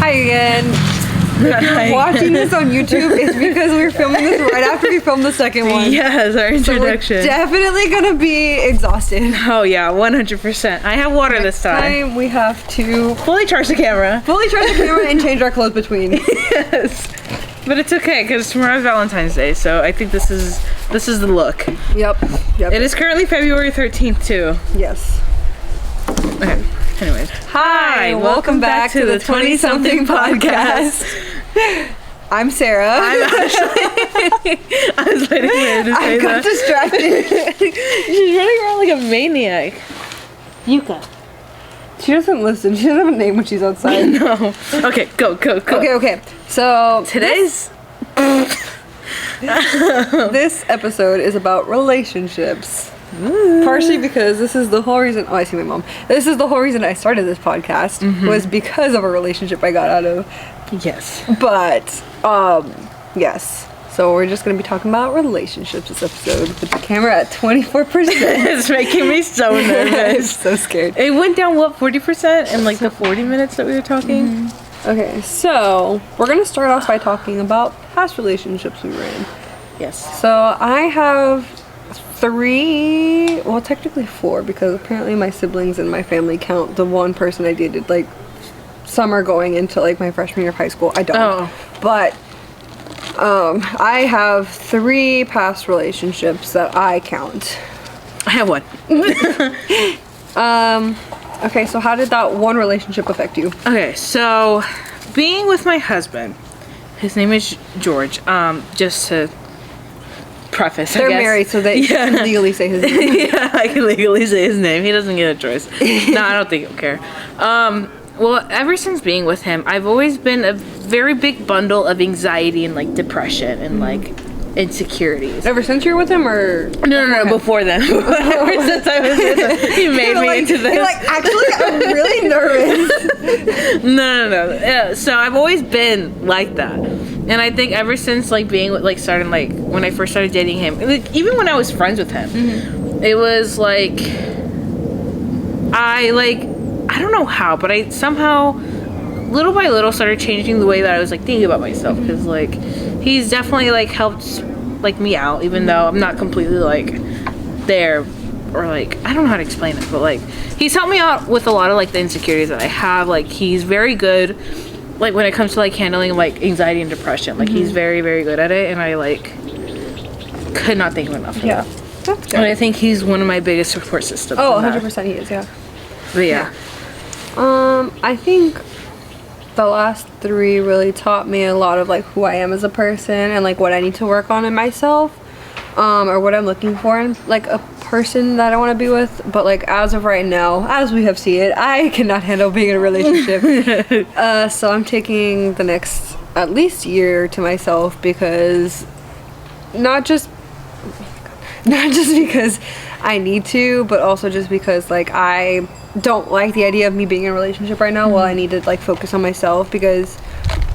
Hi again. If you're watching this on YouTube, it's because we're filming this right after we filmed the second one. Yes, our introduction. So we're definitely gonna be exhausted. Oh yeah, 100%. I have water this time. We have to Fully charge the camera. And change our clothes between. Yes. But it's okay because tomorrow's Valentine's Day, so I think this is the look. Yep. It is currently February 13th too. Yes. Okay. Anyways. Hi, welcome back to the 20-something podcast. I'm Sarah. I'm Ashley. I was waiting for you to say I got that. distracted. She's running around like a maniac. Yuka. She doesn't listen. She doesn't have a name when she's outside. No. Okay, go. Okay. So Today's this episode is about relationships. Partially because this is the whole reason. Oh, I see my mom. This is the whole reason I started this podcast was because of a relationship I got out of. yes. But yes. So we're just gonna be talking about relationships this episode with the camera at 24%. It's making me so I'm nervous. so scared. It went down 40% in like the 40 minutes that we were talking. Okay, so we're gonna start off by talking about past relationships we were in. Yes. So I have 3, well technically 4, because apparently my siblings and my family count the one person I dated like summer going into like my freshman year of high school. I don't. Oh. But I have 3 past relationships that I count. I have one. Okay, so how did that one relationship affect you? Okay, so being with my husband, his name is George. Just to preface, They're I guess. married, so they can legally say his name. Yeah, I can legally say his name. He doesn't get a choice. No, I don't think he'll care. Well, ever since being with him, I've always been a very big bundle of anxiety and like depression and like insecurities. Ever since you're with him, or No, before then. Ever since I was with him, he made me into this. You're like, actually, I'm really nervous. No. Yeah, so I've always been like that. And I think ever since like being with, like starting like when I first started dating him, like, even when I was friends with him, it was like I don't know how, but I somehow little by little started changing the way that I was like thinking about myself, because like he's definitely like helped like me out, even though I'm not completely like there, or like I don't know how to explain it, but like he's helped me out with a lot of like the insecurities that I have. Like he's very good like when it comes to like handling like anxiety and depression. Like he's very, very good at it, and I like could not thank him enough for that. That's good. And I think he's one of my biggest support systems. Oh, in that. 100% he is, yeah. But yeah. I think the last 3 really taught me a lot of like who I am as a person and like what I need to work on in myself, or what I'm looking for in like a person that I want to be with. But like as of right now, as we have seen it, I cannot handle being in a relationship. So I'm taking the next at least year to myself, because not just because I need to, but also just because like I don't like the idea of me being in a relationship right now. Well, I need to like focus on myself, because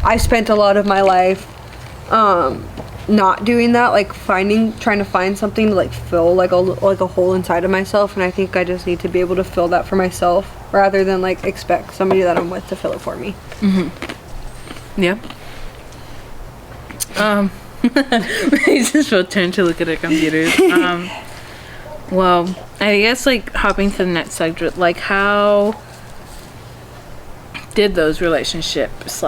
I spent a lot of my life not doing that, like trying to find something to like fill like a hole inside of myself, and I think I just need to be able to fill that for myself rather than like expect somebody that I'm with to fill it for me. Yeah. I just both turned to look at our computers. Well, I guess like hopping to the next subject, like how did those relationships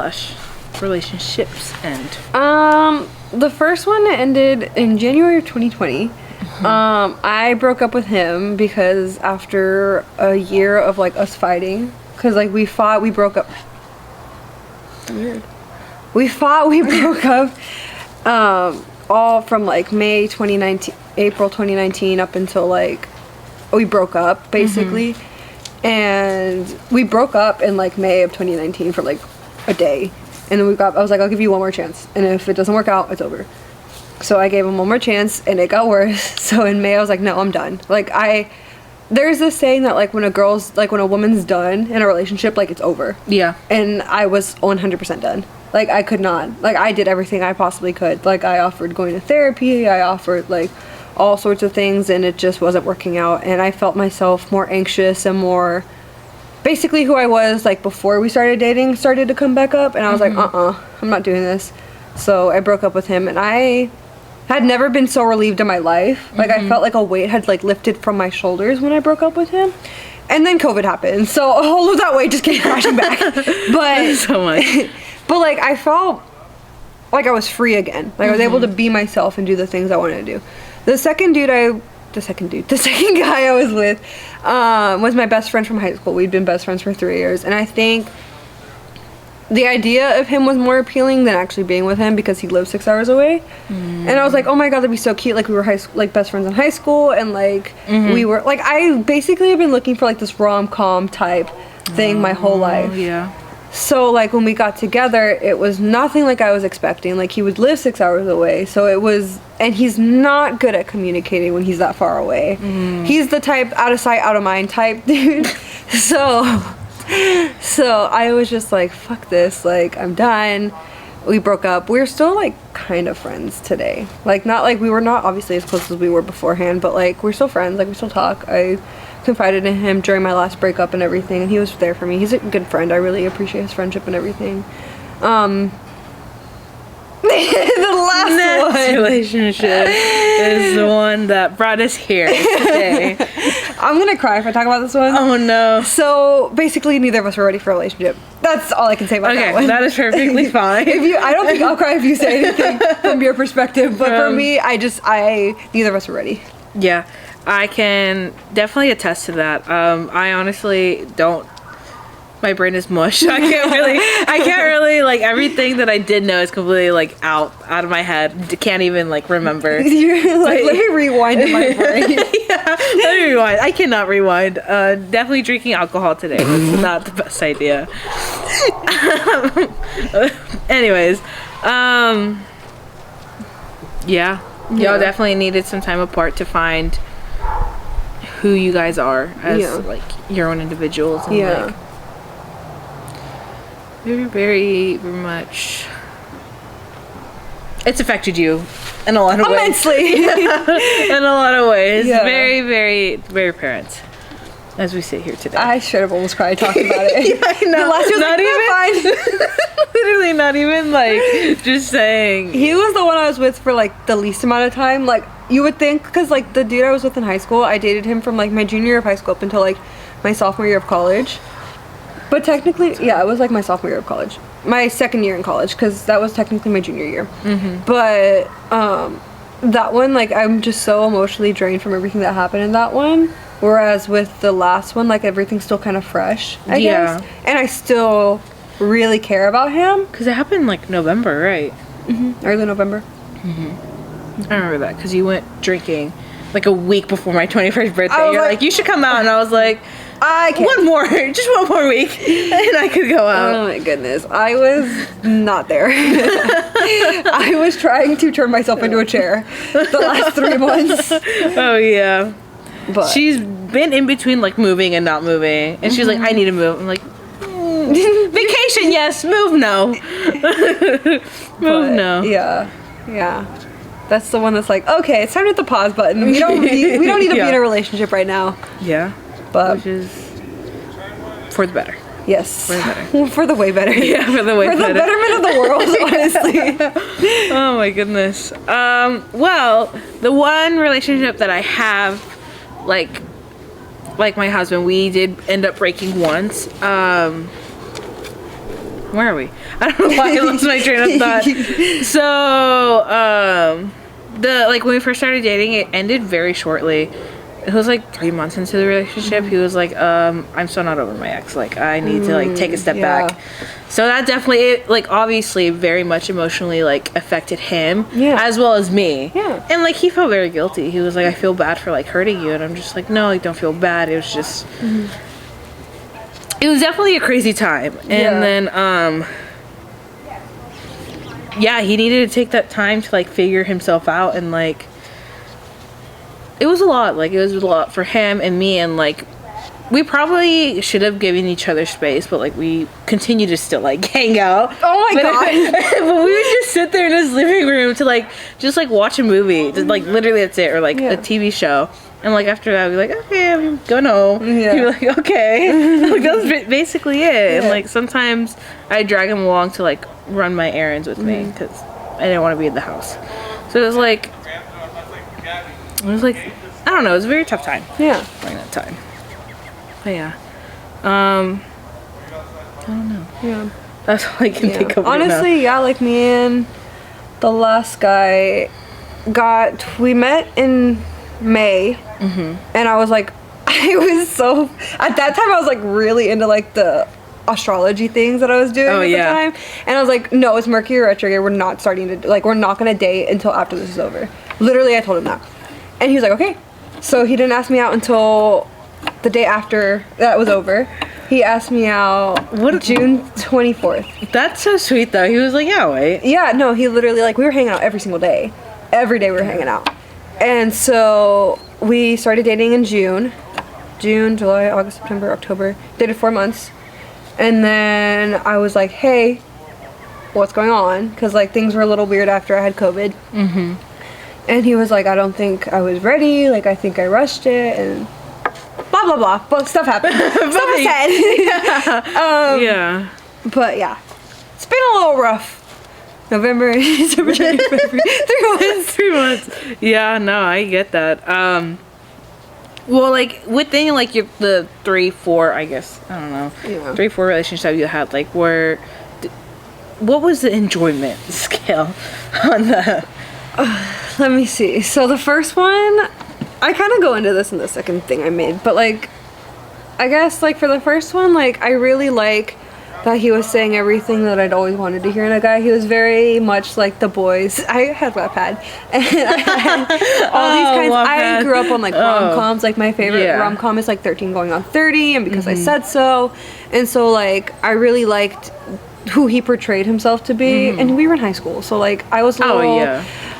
end? The first one ended in January of 2020. I broke up with him because after a year of like us fighting, because like we broke up. Weird. We broke up. All from like April 2019 up until like we broke up basically. And we broke up in like May of 2019 for like a day, and then I was like, I'll give you one more chance, and if it doesn't work out, it's over. So I gave him one more chance, and it got worse. So in May I was like, no, I'm done. Like there's this saying that like when a woman's done in a relationship, like it's over. Yeah. And I was 100% done. Like I could not. Like I did everything I possibly could. Like I offered going to therapy, I offered like all sorts of things, and it just wasn't working out, and I felt myself more anxious and more basically who I was like before we started dating started to come back up, and I was like, I'm not doing this. So I broke up with him, and I had never been so relieved in my life. Like I felt like a weight had like lifted from my shoulders when I broke up with him. And then COVID happened, so all of that weight just came crashing back. But So much. but like I felt like I was free again. Like I was able to be myself and do the things I wanted to do. The second guy I was with was my best friend from high school. We'd been best friends for 3 years, and I think the idea of him was more appealing than actually being with him because he lived 6 hours away. And I was like, oh my god, that'd be so cute. Like we were like best friends in high school, and like we were like, I basically have been looking for like this rom-com type thing my whole life. Yeah. So like when we got together, it was nothing like I was expecting. Like he would live 6 hours away, so it was, and he's not good at communicating when he's that far away. He's the type out of sight, out of mind type dude. So I was just like, fuck this, like I'm done. We broke up. We're still like kind of friends today. Like not like we were not obviously as close as we were beforehand, but like we're still friends. Like we still talk. I confided in him during my last breakup and everything, and he was there for me. He's a good friend. I really appreciate his friendship and everything. The last one. Relationship is the one that brought us here today. I'm gonna cry if I talk about this one. Oh no. So basically, neither of us were ready for a relationship. That's all I can say about that one. Okay, that is perfectly fine. I don't think I'll cry if you say anything from your perspective, but for me, neither of us were ready. Yeah, I can definitely attest to that. I honestly don't. My brain is mush. I can't really like everything that I did know is completely like out of my head. Can't even like remember. You're like, let me rewind in my brain. Yeah, let me rewind. I cannot rewind. Definitely drinking alcohol today was not the best idea. Anyways, yeah, y'all definitely needed some time apart to find who you guys are as like your own individuals. And, like, very, very, very much. It's affected you in a lot of ways. Immensely. In a lot of ways. Yeah. Very, very, very apparent. As we sit here today. I should have almost cried talking about it. Yeah, I know. The last year was not even. Literally, not even like just saying. He was the one I was with for like the least amount of time. Like you would think, because like the dude I was with in high school, I dated him from like my junior year of high school up until like my sophomore year of college. But technically, yeah, it was like my sophomore year of college. My second year in college, because that was technically my junior year. But that one, like, I'm just so emotionally drained from everything that happened in that one. Whereas with the last one, like, everything's still kind of fresh, I guess. And I still really care about him. Because it happened like November, right? Early November. I remember that, because you went drinking like a week before my 21st birthday. You're like, you should come out. And I was like, I can't. Just one more week, and I could go out. Oh my goodness. I was not there. I was trying to turn myself into a chair the last 3 months. Oh, yeah. But She's been in between, like, moving and not moving. And she's like, I need to move. I'm like, vacation, yes. Move, no. Move, no. Yeah. That's the one that's like, okay, it's time to hit the pause button. We don't need to be in a relationship right now. Yeah. But which is for the better. Yes. For the better. For the way better. Yeah, for the way better. For the betterment of the world, honestly. Oh my goodness. Well, the one relationship that I have, like my husband, we did end up breaking once. Where are we? I don't know why I lost my train of thought. So, when we first started dating, it ended very shortly. It was like 3 months into the relationship. He was like, I'm still not over my ex. Like, I need to like take a step back. So that definitely, like, obviously very much emotionally like affected him as well as me. Yeah. And like he felt very guilty. He was like, I feel bad for like hurting you. And I'm just like, no, like, don't feel bad. It was just, it was definitely a crazy time. And then, he needed to take that time to like figure himself out, and like, it was a lot. Like, it was a lot for him and me, and like, we probably should have given each other space, but like, we continue to still like hang out. Oh my god! But we would just sit there in his living room to like just like watch a movie, just, like literally that's it, or like a TV show. And like after that, I'd be like, okay, I'm going home. Yeah. He'd be like, okay. Like that was basically it. Yeah. And like sometimes I drag him along to like run my errands with me because I didn't want to be in the house. So it was like, I don't know, it was a very tough time Yeah. during that time. But yeah, I don't know. Yeah. That's all I can think of. Honestly, yeah, like me and the last guy we met in May, and I was like, I was so, at that time I was like really into like the astrology things that I was doing at the time, and I was like, no, it's Mercury retrograde, we're not starting to, like, we're not gonna date until after this is over. Literally, I told him that, and he was like, okay. So he didn't ask me out until the day after that was over. He asked me out June 24th. That's so sweet though. He was like, yeah, wait. Yeah, no, he literally, like, we were hanging out every single day. Every day we were hanging out. And so we started dating in June, July, August, September, October. Dated 4 months. And then I was like, hey, what's going on? Because, like, things were a little weird after I had COVID. And he was like, I don't think I was ready. Like, I think I rushed it. And blah, blah, blah. But stuff happened. Stuff was said. Yeah. But, yeah. It's been a little rough. November, December, January, February. 3 months. 3 months. Yeah, no, I get that. Well, like within like the 3-4, I guess, I don't know, 3-4 relationship you had, like what was the enjoyment scale on that? Let me see. So the first one, I kind of go into this in the second thing I made, but like, I guess like for the first one, like I really like that he was saying everything that I'd always wanted to hear in a guy. He was very much like The Boys. I had Wattpad, and I had all these kinds. I grew up on like rom-coms. Like my favorite rom-com is like 13 Going on 30, and Because I Said So. And so like I really liked who he portrayed himself to be, and we were in high school, so like I was a little,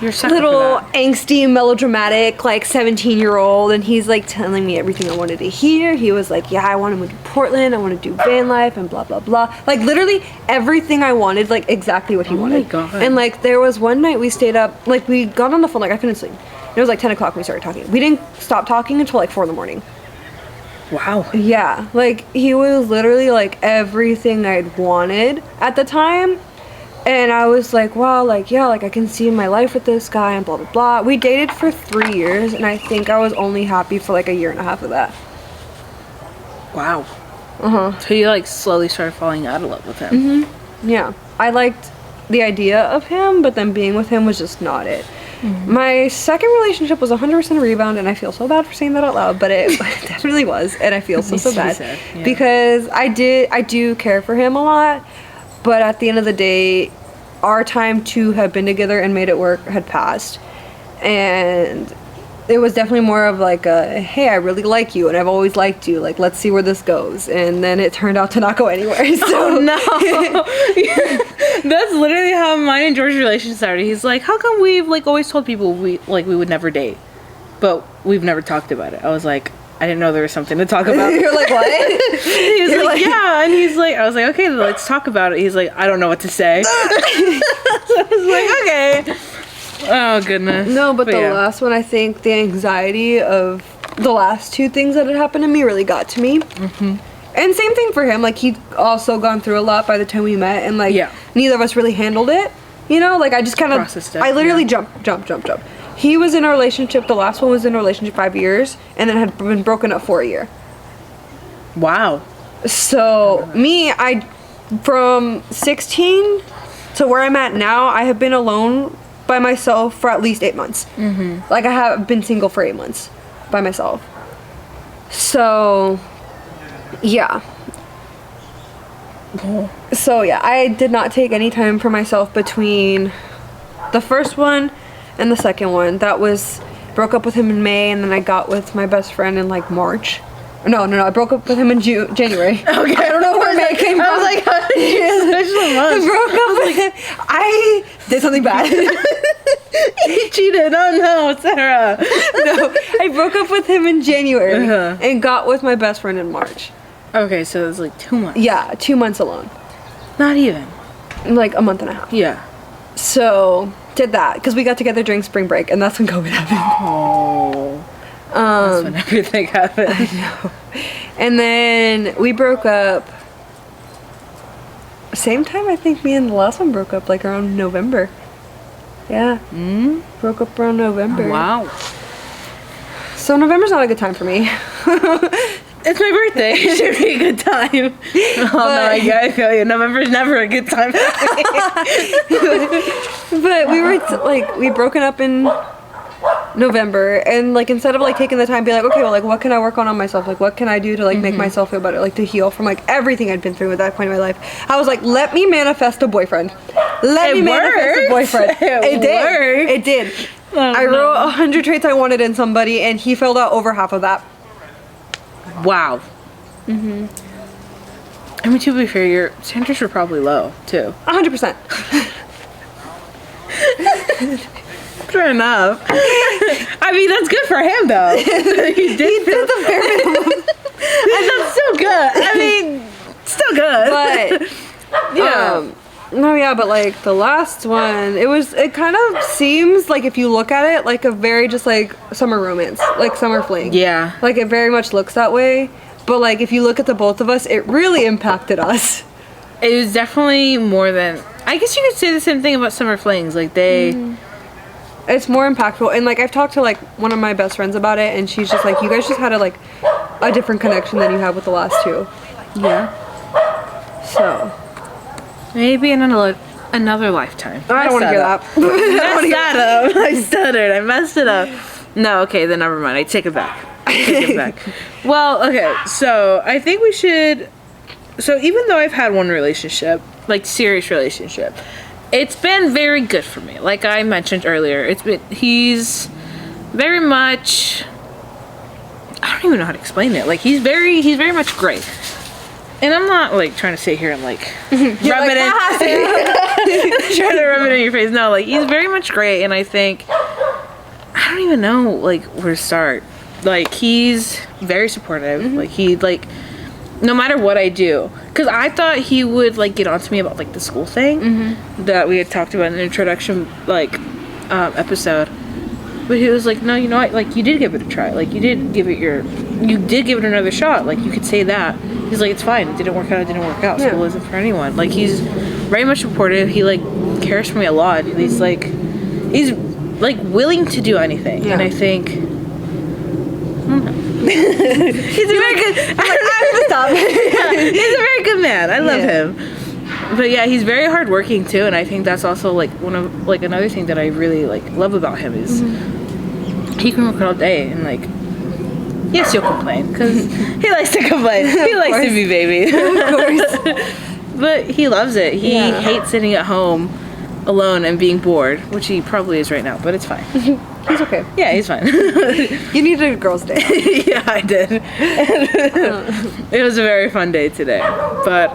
little angsty, melodramatic, like 17-year-old, and he's like telling me everything I wanted to hear. He was like, yeah, I want to move to Portland, I want to do van life, and blah blah blah, like literally everything I wanted, like exactly what he wanted. My God. And like there was one night we stayed up, like we got on the phone, like I couldn't sleep. It was like 10 o'clock when we started talking. We didn't stop talking until like 4 in the morning. Wow. Yeah, like he was literally like everything I'd wanted at the time, and I was like, wow, like yeah, like I can see my life with this guy and blah blah blah. We dated for 3 years, and I think I was only happy for like a year and a half of that. Wow. So you like slowly started falling out of love with him. Yeah, I liked the idea of him, but then being with him was just not it. My second relationship was 100% a rebound, and I feel so bad for saying that out loud, but it definitely was, and I feel so bad because I do care for him a lot, but at the end of the day, our time to have been together and made it work had passed, and it was definitely more of like a, hey, I really like you and I've always liked you, like let's see where this goes, and then it turned out to not go anywhere. So no. That's literally how mine and George's relationship started. He's like, how come we've like always told people we would never date, but we've never talked about it? I was like, I didn't know there was something to talk about. You're like, what? He's like, yeah, and he's like, I was like, okay, then let's talk about it. He's like, I don't know what to say. So I was like, okay. Oh goodness. No, but the last one, I think the anxiety of the last 2 things that had happened to me really got to me. And same thing for him, like he'd also gone through a lot by the time we met, and like neither of us really handled it, you know, like I just kind of, I literally jumped. He was in a relationship, the last one was in a relationship 5 years, and then had been broken up for a year. Wow. So me, from 16 to where I'm at now, I have been alone by myself for at least 8 months. Like I have been single for 8 months by myself. So yeah. So yeah, I did not take any time for myself between the first one and the second one. That was, broke up with him in May, and then I got with my best friend in like March. No, I broke up with him in January. Okay. I don't know where May came from. I was like, how did you switch the months? I broke up with him. I did something bad. He cheated. Oh no, Sarah. No, I broke up with him in January and got with my best friend in March. Okay, so it was like 2 months. Yeah, 2 months alone. Not even. Like a month and a half. Yeah. So, did that, because we got together during spring break, and that's when COVID happened. Oh. That's when everything happened. And then we broke up. Same time I think me and the last one broke up, like around November. Yeah. Broke up around November. Wow. So November's not a good time for me. It's my birthday. It should be a good time. Oh no, I feel you. November's never a good time for me. But we were we broken up in November, and like instead of like taking the time to be like, okay, well, like what can I work on myself, like what can I do to like make myself feel better, like to heal from like everything I'd been through at that point in my life, I was like, let me manifest a boyfriend. Manifest a boyfriend. It did. Oh, I wrote 100 traits I wanted in somebody, and he filled out over half of that. Wow. I mean, to be fair, your standards were probably low too. 100%. Fair enough. I mean, that's good for him though. He did the bare minimum. And that's still good. I mean, still good. But yeah. No, yeah, but like the last one, it kind of seems like, if you look at it, like a very just like summer romance, like summer fling. Yeah. Like it very much looks that way. But like if you look at the both of us, it really impacted us. It was definitely more than, I guess you could say the same thing about summer flings. Like they. It's more impactful, and like I've talked to like one of my best friends about it, and she's just like, you guys just had a different connection than you had with the last two. Yeah. So Maybe in another lifetime. I don't want to hear that. Messed that up. I stuttered. I messed it up. No, okay, then never mind. I take it back. Well, okay, so I think we should. So even though I've had one relationship, like serious relationship, it's been very good for me. Like I mentioned earlier, he's very much. I don't even know how to explain it. Like he's very much great. And I'm not like trying to sit here and like rub it in, trying to rub it in your face. No, like he's very much great, and I think I don't even know like where to start. Like he's very supportive. Like he like no matter what I do, because I thought he would like get on to me about like the school thing that we had talked about in the introduction like episode. But he was like, no, you know what? Like, you did give it a try. Like, you did give it another shot. Like, you could say that. He's like, it's fine. It didn't work out. It didn't work out. Yeah. School isn't for anyone. Like, he's very much supportive. He, like, cares for me a lot. He's willing to do anything. Yeah. And I think, I don't know. He's a very good, I'm gonna stop. he's a very good man. I love him. But yeah, he's very hardworking too, and I think that's also like one of like another thing that I really like love about him is he can work all day, and like yes, he'll complain because he likes to complain. He likes to be baby, Of course. but he loves it. He hates sitting at home alone and being bored, which he probably is right now, but it's fine. He's okay. Yeah, he's fine. You needed a girls' day. Yeah, I did. It was a very fun day today, but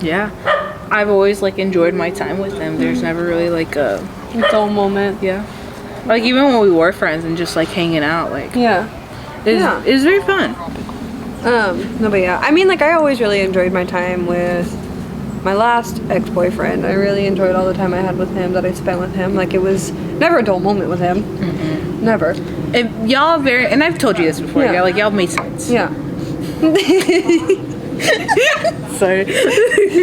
yeah, I've always like enjoyed my time with him. There's never really like a dull moment. yeah, like even when we were friends and just like hanging out, like Yeah. it was very fun. No, but yeah, I mean, like I always really enjoyed my time with my last ex-boyfriend. I really enjoyed all the time I had with him, that I spent with him. Like it was never a dull moment with him. Never. And y'all very, and I've told you this before. Yeah. Y'all made sense. Yeah. Sorry.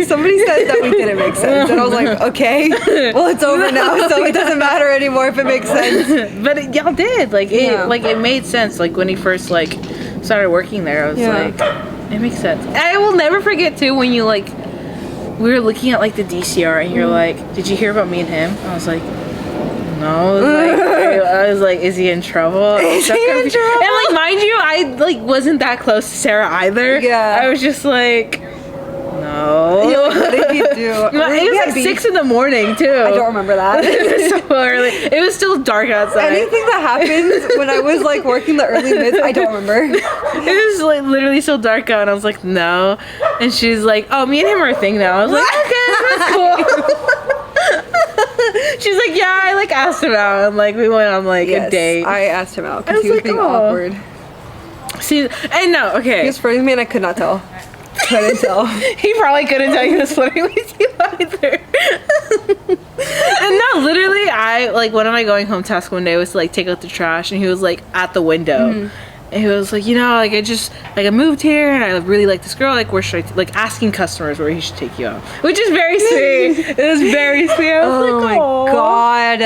Somebody said that we didn't make sense, and I was like, okay, well it's over now, so it doesn't matter anymore if it makes sense. But y'all did like it made sense. Like when he first like started working there, I was like, it makes sense. I will never forget too when you like we were looking at like the DCR and you're like, did you hear about me and him? I was like, no. I was like, is he in trouble? Is he in trouble? And like, mind you, I like wasn't that close to Sarah either. Yeah. I was just like, no. You're like, what did he do? It was like 6 in the morning too. I don't remember that. It was so early. It was still dark outside. Anything that happens when I was like working the early mids, I don't remember. It was like literally still dark out, and I was like, no. And she's like, oh, me and him are a thing now. I was like, okay, that's cool. She's like, yeah, I like asked him out, and like we went on like a date. I asked him out because he was like, being oh. awkward. See, I know. Okay. He was flirting me, and I could not tell. Couldn't tell. He probably couldn't tell he was flirting with you either. And no, literally, I I like one of my going home tasks one day was to like take out the trash, and he was like at the window. And he was like, like I moved here and I really like this girl. Like, where should I like asking customers where he should take you out, which is very sweet. It was very sweet. I was like, my god.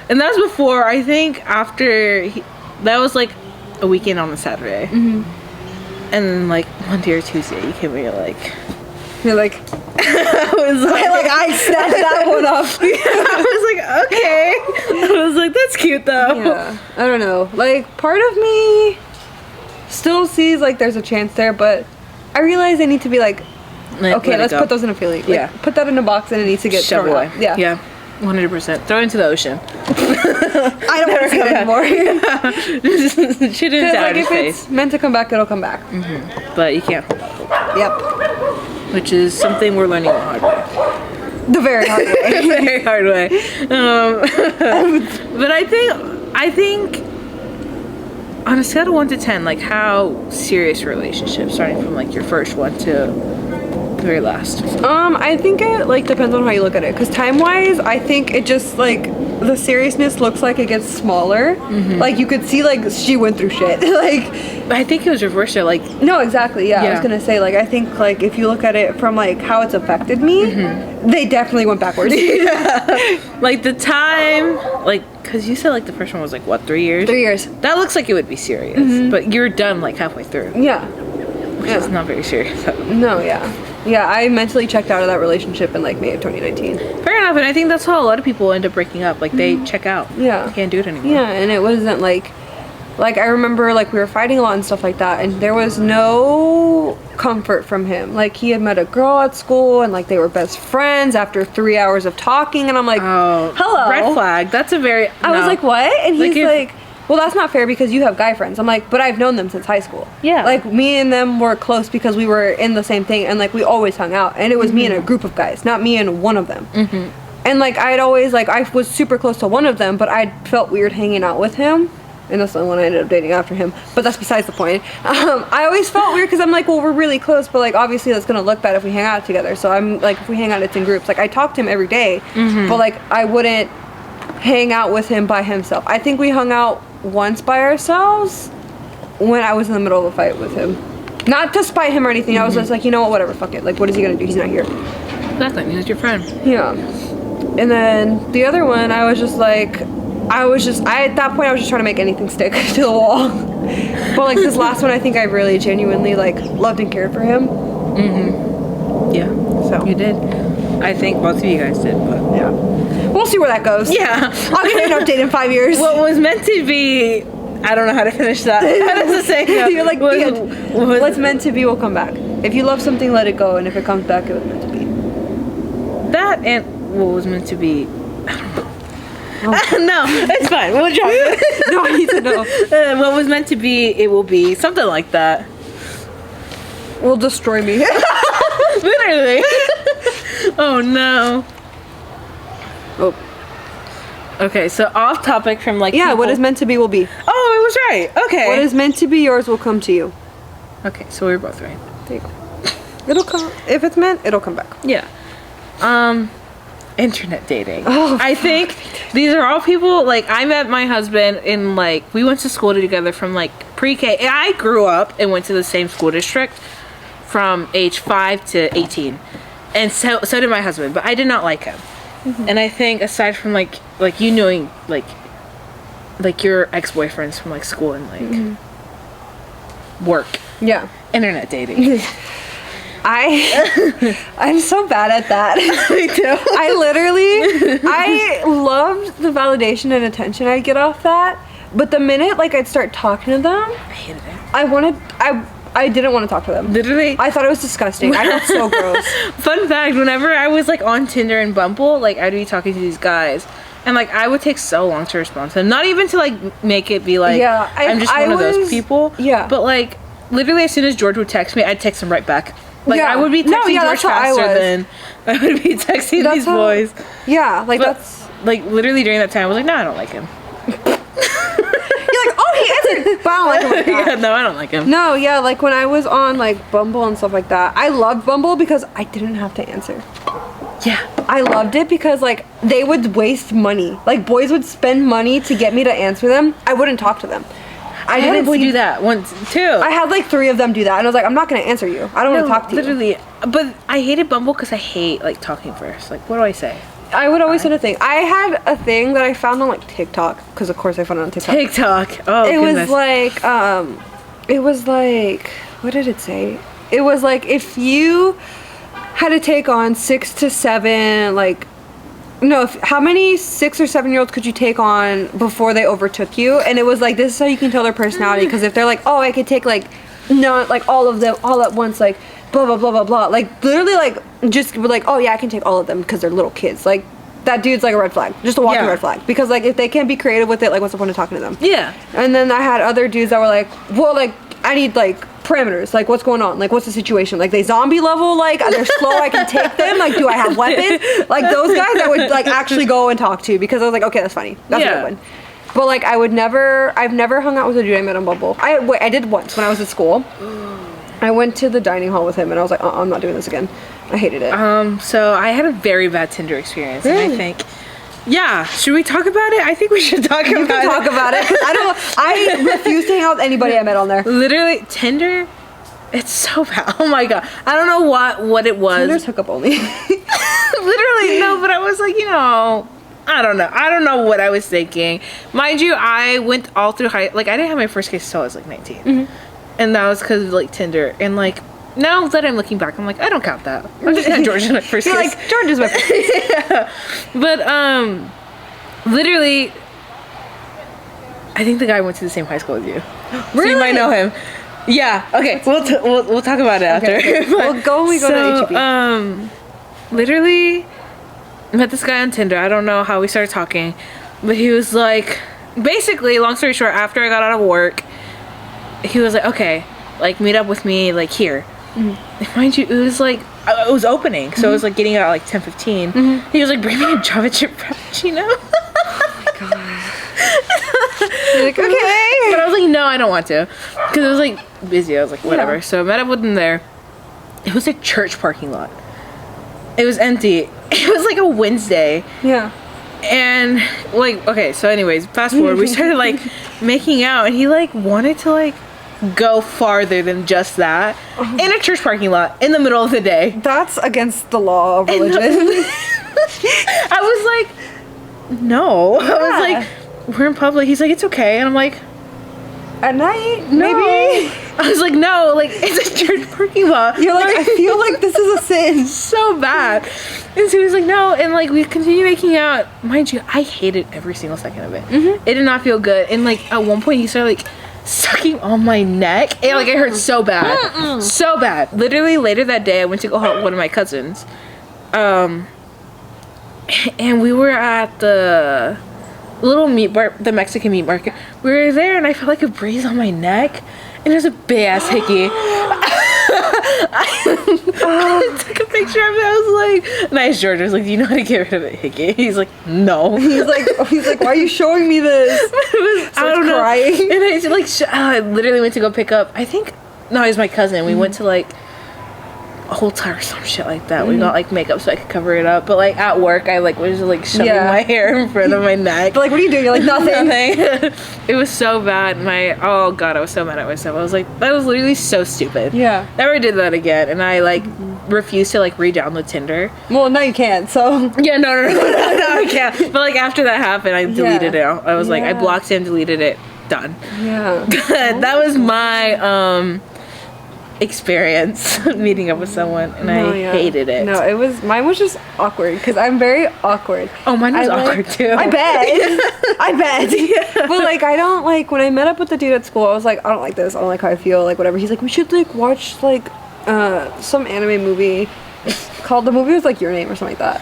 And that was before, I think, that was like a weekend on a Saturday. And then like Monday or Tuesday, you came and you're like, I snatched that one up. I was like, okay. I was like, that's cute though. Yeah, I don't know. Like, part of me still sees like there's a chance there, but I realize I need to be like, okay, let's put those in a feeling. Like, put that in a box and it needs to get shoved thrown away. out. Yeah. 100%. Throw it into the ocean. I don't want to see it anymore. Shoot it into like, outer if space. it's meant to come back, it'll come back. But you can't. Yep. Which is something we're learning the hard way. The very hard way. Very hard way. But I think on a scale of 1 to 10, like how serious relationships, starting from like your first one to the very last. I think it like depends on how you look at it. Cause time wise, I think it just like the seriousness looks like it gets smaller. Like you could see like she went through shit. Like I think it was reversed. Like no, exactly. Yeah, I was gonna say like I think like if you look at it from like how it's affected me, they definitely went backwards. Like the time, like because you said like the first one was like what 3 years? 3 years. That looks like it would be serious, but you're done like halfway through. Yeah. Which is not very serious. No, yeah, I mentally checked out of that relationship in like May of 2019. Fair enough, and I think that's how a lot of people end up breaking up. Like they check out. Yeah, they can't do it anymore. Yeah, and it wasn't like I remember like we were fighting a lot and stuff like that, and there was no comfort from him. Like he had met a girl at school, and like they were best friends after 3 hours of talking, and I'm like, oh, hello, red flag. That's a very. I was like, what? And he's like well, that's not fair because you have guy friends. I'm like, but I've known them since high school. Yeah. Like, me and them were close because we were in the same thing and, like, we always hung out. And it was me and a group of guys, not me and one of them. And, like, I'd always, like, I was super close to one of them, but I felt weird hanging out with him. And that's the one I ended up dating after him. But that's besides the point. I always felt weird because I'm like, well, we're really close, but, like, obviously that's going to look bad if we hang out together. So I'm, like, if we hang out, it's in groups. Like, I talked to him every day, but, like, I wouldn't hang out with him by himself. I think we hung out once by ourselves when I was in the middle of a fight with him. Not to spite him or anything. I was just like, you know what, whatever, fuck it. Like, what is he gonna do? He's not here. Nothing. He's your friend. Yeah. And then the other one, I was just like, at that point, I was just trying to make anything stick to the wall. But like this last one, I think I really genuinely like loved and cared for him. Yeah. So you did. I think both of you guys did, but yeah. We'll see where that goes. Yeah. I'll give you an update in 5 years. What was meant to be, I don't know how to finish that. How does it say? You're like, what's meant to be will come back. If you love something, let it go, and if it comes back, it was meant to be. That and what was meant to be, I don't know. No, it's fine. We'll drop it. No, I need to know. What was meant to be, it will be. Something like that. Will destroy me. Literally. Oh no. Oh. Okay, so off topic from like yeah, people. what is meant to be will be. Oh, it was right. Okay. What is meant to be yours will come to you. Okay, so we were both right. There you go. It'll come. If it's meant, it'll come back. Yeah. Internet dating. Oh, I think these are all people, like, I met my husband in, like, we went to school together from, like, pre-K. I grew up and went to the same school district from age 5 to 18. And so did my husband, but I did not like him. And I think aside from, like you knowing, like your ex-boyfriends from, like, school and, like, work. Yeah. Internet dating. I'm so bad at that. Me too. I loved the validation and attention I'd get off that, but the minute like I'd start talking to them, I hated it. I didn't want to talk to them. Literally. I thought it was disgusting. I felt so gross. Fun fact, whenever I was like on Tinder and Bumble, like I'd be talking to these guys and like I would take so long to respond to them. Not even to like make it be like I'm just one of those people. Yeah. But like literally as soon as George would text me, I'd text him right back. Like yeah. I would be texting George faster than I would be texting these boys. Yeah, like but, that's like literally during that time I was like, no, I don't like him. You're like, oh, he is but I don't like him like that. Yeah, no, I don't like him. No, yeah, like when I was on like Bumble and stuff like that, I loved Bumble because I didn't have to answer. Yeah. I loved it because like they would waste money. Like boys would spend money to get me to answer them. I wouldn't talk to them. I had a boy do that once too. I had like 3 of them do that, and I was like, I'm not gonna answer you. I don't want to talk to you. Literally, but I hated Bumble because I hate like talking first. Like, what do I say? I would always say a thing. I had a thing that I found on like TikTok, because of course I found it on TikTok. TikTok. Oh, It goodness. was like, what did it say? It was like if you had to take on 6 to 7, like, no, how many 6 or 7-year-olds could you take on before they overtook you? And it was like, this is how you can tell their personality, because if they're like, oh, I could take like, no, like all of them all at once, like blah blah blah blah blah, like literally like just like, oh yeah, I can take all of them because they're little kids, like that dude's like a red flag, just a walking red flag, because like if they can't be creative with it, like what's the point of talking to them? Yeah. And then I had other dudes that were like, well, like I need like parameters, like what's going on, like what's the situation, like they zombie level, like they're slow, I can take them, like do I have weapons, like those guys I would like actually go and talk to, because I was like, okay, that's funny, that's a good one. But like I've never hung out with a dude I met on Bumble. I did once when I was at school. I went to the dining hall with him and I was like, I'm not doing this again. I hated it. So I had a very bad Tinder experience, Really? and I think, yeah, should we talk about it? I think we should talk about it. You can talk about it. 'Cause I refuse to hang out with anybody I met on there. Literally, Tinder, it's so bad. Oh my god, I don't know what it was. Tinder's hookup only. Literally, no, but I was like, I don't know what I was thinking. Mind you, I went all through I didn't have my first kiss until I was like 19. Mm-hmm. And that was because of like Tinder. And like, now that I'm looking back, I'm like, I don't count that. I just had George as my first You're kiss. like, George is my first kiss. Yeah. But literally, I think the guy went to the same high school as you. So Really? you might know him. Yeah. Okay. We'll talk about it after. Okay. We'll go when we go to HEB. Literally met this guy on Tinder. I don't know how we started talking, but he was like, basically, long story short, after I got out of work, he was like, okay, like meet up with me like here. Mm-hmm. And mind you, it was like it was opening, so it was like getting out at like 10:15. Mm-hmm. He was like, bring me a Java chip frappuccino. Oh my god. You're like, okay. But I was like, no, I don't want to, because it was like busy. I was like, whatever. Yeah. So I met up with him there. It was a church parking lot. It was empty. It was like a Wednesday. Yeah. And like, okay, so anyways, fast forward, we started like making out, and he like wanted to like go farther than just that in a church parking lot in the middle of the day. That's against the law of religion. I was like, no. I was like, we're in public. He's like, it's okay. And I'm like, At night, no. maybe. I was like, no, like it's a church parking lot. You're like, I feel like this is a sin. So bad. And so he was like, no, and like we continued making out. Mind you, I hated every single second of it. Mm-hmm. It did not feel good. And like at one point he started like sucking on my neck, and like it hurt so bad. So bad. Literally later that day I went to go help one of my cousins. And we were at the little meat bar, the Mexican meat market. We were there and I felt like a breeze on my neck, and it was a big ass hickey. I took a picture of it. I was like, nice, George. I was like, do you know how to get rid of a hickey? He's like, no. He's like, why are you showing me this? I don't know. Crying. And I like, I literally went to go pick up, I think, no, it was my cousin. We went to like a hotel or some shit like that. We got like makeup so I could cover it up. But like at work, I like was like shoving my hair in front of my neck. But like, what are you doing? You're like, nothing. It was so bad. Oh god, I was so mad at myself. I was like, that was literally so stupid. Yeah. Never did that again. And I like refused to like re-download Tinder. Well, now you can't. So Yeah, no, I can't. But like after that happened, I deleted it. I was like, I blocked him, deleted it, done. yeah, That was my experience meeting up with someone, and I hated it. No, mine was just awkward because I'm very awkward. Oh, mine was I awkward too. I bet. I bet. Yeah. But like, I don't like when I met up with the dude at school. I was like, I don't like this. I don't like how I feel. Like whatever. He's like, we should like watch like some anime movie. Called the movie was like Your Name or something like that.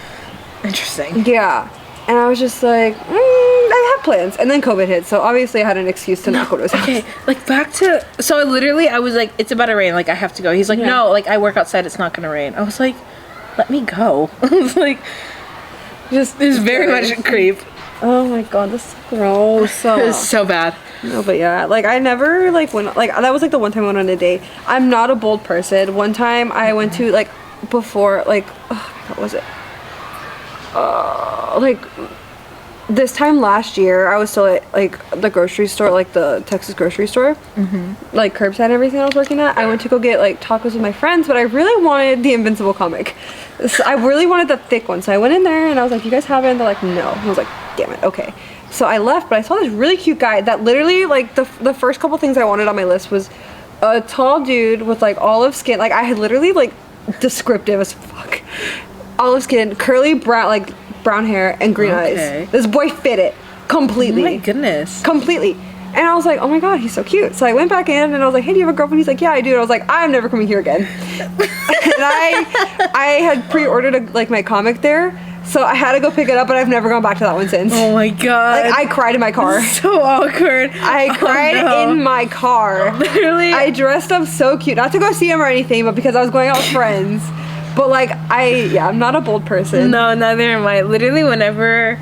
Interesting. Yeah. And I was just like, I have plans. And then COVID hit, so obviously I had an excuse to not go to his house. Okay, like back to, so I was like, it's about to rain, like I have to go. He's like, no, like I work outside, it's not gonna rain. I was like, let me go. I was like, Just it's very much a creep. Oh my god, this is gross. It was so bad. No, but yeah, like I never like went like that was like the one time I went on a date. I'm not a bold person. One time I went to like before like what was it? Like this time last year, I was still at like the grocery store, like the Texas grocery store, like curbside and everything I was working at. I went to go get like tacos with my friends, but I really wanted the Invincible comic. So I really wanted the thick one, so I went in there and I was like, "You guys have it?" And they're like, "No." And I was like, "Damn it, okay." So I left, but I saw this really cute guy that literally like the first couple things I wanted on my list was a tall dude with like olive skin. Like I had literally like descriptive as fuck, olive skin, curly brown hair and green eyes. This boy fit it completely. Oh my goodness. Completely. And I was like, oh my god, he's so cute. So I went back in and I was like, hey, do you have a girlfriend? He's like, yeah, I do. And I was like, I'm never coming here again. And I had pre-ordered like my comic there, so I had to go pick it up, but I've never gone back to that one since. Oh my god. Like I cried in my car. So awkward. I cried in my car. Literally. I dressed up so cute, not to go see him or anything, but because I was going out with friends. But like I'm not a bold person. No, neither am I. Literally, whenever,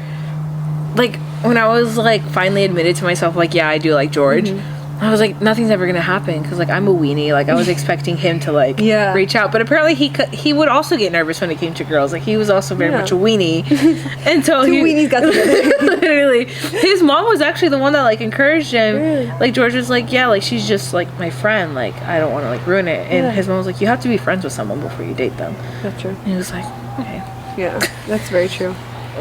like, when I was like finally admitted to myself, like, yeah, I do like George. I was like, nothing's ever gonna happen because like I'm a weenie. Like I was expecting him to like reach out, but apparently he would also get nervous when it came to girls. Like he was also very much a weenie, and so Two weenies got together. Literally, his mom was actually the one that like encouraged him. Really? Like George was like, yeah, like she's just like my friend. Like I don't want to like ruin it. And his mom was like, you have to be friends with someone before you date them. That's true. And he was like, okay. Yeah, that's very true.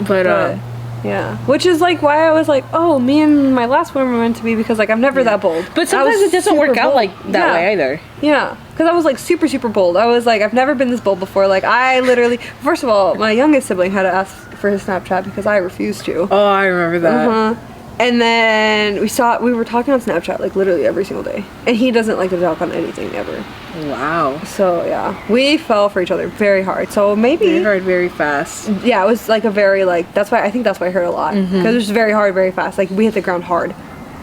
But yeah, which is like why I was like, oh, me and my last one were meant to be because like I'm never that bold. But sometimes it doesn't work out like that way either. Yeah, because I was like super bold. I was like, I've never been this bold before. Like I literally, first of all, my youngest sibling had to ask for his Snapchat because I refused to. Oh, I remember that. And then we were talking on Snapchat like literally every single day, and he doesn't like to talk on anything ever. Wow. So yeah, we fell for each other very hard. So maybe very hard, very fast. Yeah, it was like a very like I think that's why I hurt a lot because it was very hard, very fast. Like we hit the ground hard,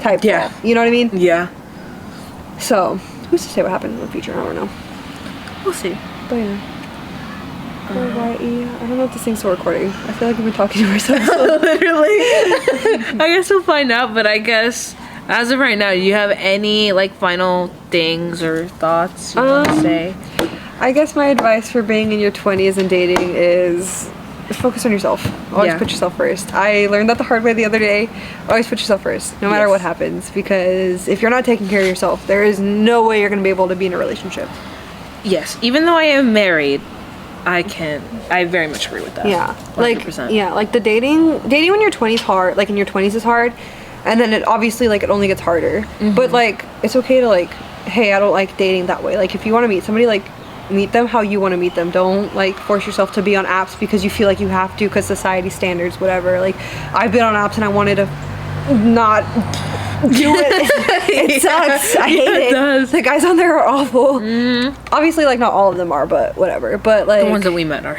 type. Fall. You know what I mean? Yeah. So who's to say what happens in the future? I don't know. We'll see. But yeah. I don't know if this thing's still recording. I feel like we've been talking to ourselves. Literally. I guess we'll find out, but I guess as of right now, do you have any like final things or thoughts you want to say? I guess my advice for being in your 20s and dating is focus on yourself. Always put yourself first. I learned that the hard way the other day. Always put yourself first, no matter what happens, because if you're not taking care of yourself, there is no way you're going to be able to be in a relationship. Yes, even though I am married, I very much agree with that. Yeah. 100%. Like the dating when you're 20 is hard, like in your 20s is hard, and then it obviously like it only gets harder. But like it's okay to like, hey, I don't like dating that way. Like if you want to meet somebody, like meet them how you want to meet them. Don't like force yourself to be on apps because you feel like you have to because society standards, whatever. Like I've been on apps and I wanted to not do it. It sucks. I hate it. Does. The guys on there are awful. Obviously, like not all of them are, but whatever. But like the ones that we met are.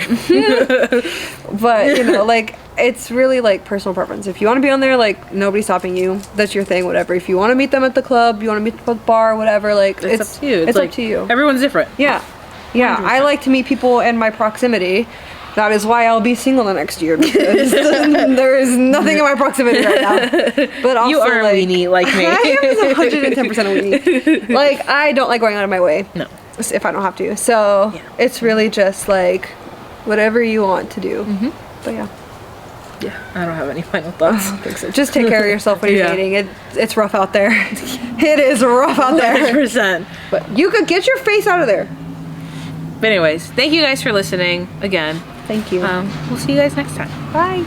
But you know, like it's really like personal preference. If you want to be on there, like nobody's stopping you. That's your thing. Whatever. If you want to meet them at the club, you want to meet them at the bar, whatever. Like it's up to you. It's like, up to you. Everyone's different. Yeah. 100%. I like to meet people in my proximity. That is why I'll be single the next year because there is nothing in my proximity right now. But also, you are like, a weenie like me. I am 110% a weenie. Like I don't like going out of my way. No. If I don't have to. So it's really just like whatever you want to do. But yeah. Yeah, I don't have any final thoughts. I don't think so. Just take care of yourself when you're dating. It's rough out there. It is rough out there. 100%. But you could get your face out of there. But anyways, thank you guys for listening again. Thank you. We'll see you guys next time. Bye.